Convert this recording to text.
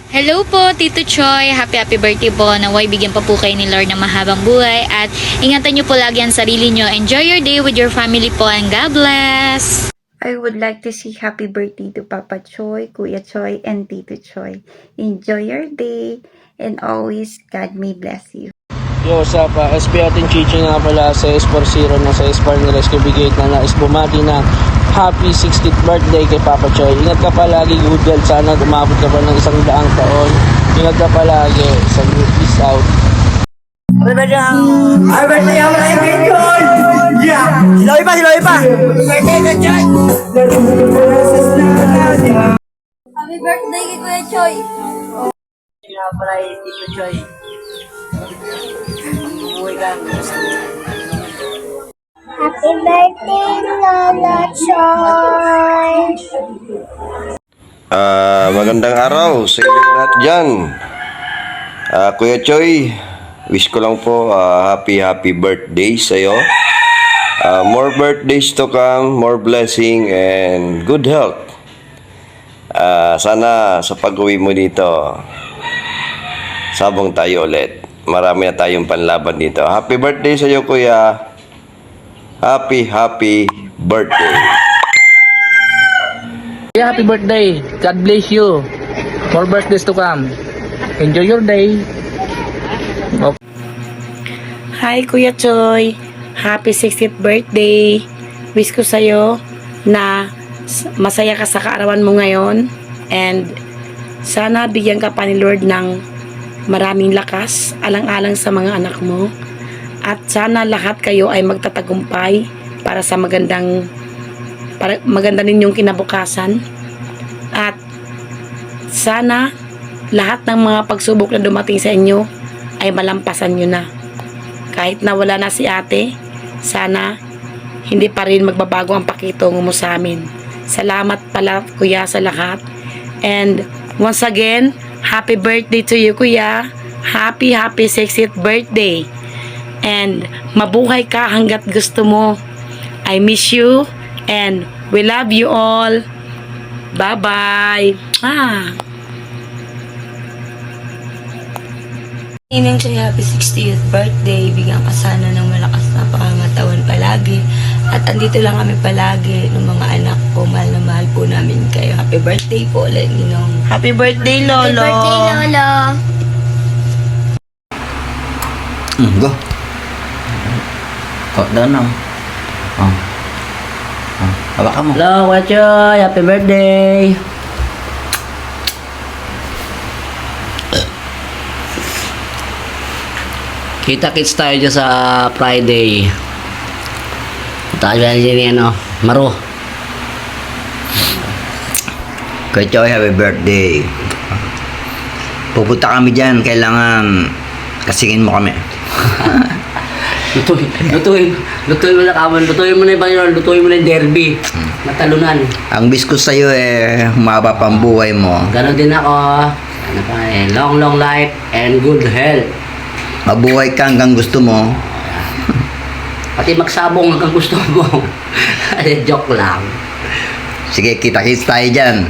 Hello po, Tito Choi. Happy birthday po. Naway bigyan pa po kayo ni Lord ng mahabang buhay. At ingatan niyo po lagi ang sarili niyo. Enjoy your day with your family po and God bless. I would like to say happy birthday to Papa Choi, Kuya Choi, and Tito Choi. Enjoy your day and always God may bless you. Yo, sa SB ating Chichi nga pala sa S40 na sa S4 Rescue Brigade na nais bumati ng happy 60th birthday kay Papa Choi. Ingat ka palagi, good health. Sana umabot ka pa ng 100 taon. Ingat ka palagi. Sa peace out. Birthday ako na yung Bitcoin! Yeah! Siloy pa! Birthday na dyan! Happy birthday kay Kuya Choi! Nga pala yung Tito Choi. Umuwi ka. Happy birthday, Lola Choi! Magandang araw sa inyo lahat dyan. Kuya Choi, wish ko lang po happy birthday sa iyo. More birthdays to come, more blessing and good health. Sana sa pag-uwi mo dito, sabong tayo ulit. Marami na tayong panlaban dito. Happy birthday sa iyo, Kuya. Happy birthday. Happy birthday. God bless you. More birthdays to come. Enjoy your day. Hi Kuya Choi, happy 60th birthday. Wish ko sa'yo na masaya ka sa kaarawan mo ngayon and sana bigyan ka pa ni Lord ng maraming lakas alang-alang sa mga anak mo at sana lahat kayo ay magtatagumpay para sa maganda ninyong kinabukasan at sana lahat ng mga pagsubok na dumating sa inyo ay malampasan nyo na. Kahit nawala na si ate, sana hindi pa rin magbabago ang pakitungo mo sa amin. Salamat pala kuya sa lahat. And once again, happy birthday to you kuya. Happy 60th birthday. And mabuhay ka hanggat gusto mo. I miss you and we love you all. Bye-bye. Inang siya happy 60th birthday. Bigyan ka sana ng malakas na pangangatawan palagi. At andito lang kami palagi ng mga anak ko. Mahal na mahal po namin kayo. Happy birthday po ulit, Ninong. Happy birthday, Lolo. Happy birthday, Lolo! Go. Kau doon na. Hawakan mo. Hello, Kuya Choi! Happy birthday! Kita-kits tayo dyan sa Friday. Tayo dyan Maro. Kuya Choi, happy birthday. Pupunta kami dyan. Kailangan kasingin mo kami. Lutuin mo na kaman. Lutuin mo na yung Banyor. Lutuin mo na yung derby. Matalunan. Ang wish ko sa'yo humaba pang buhay mo. Ganon din ako. Ano pa long life and good health. Mabuhay ka hanggang gusto mo. Pati magsabong hanggang gusto mo. Joke lang. Sige, kita-kits tayo dyan.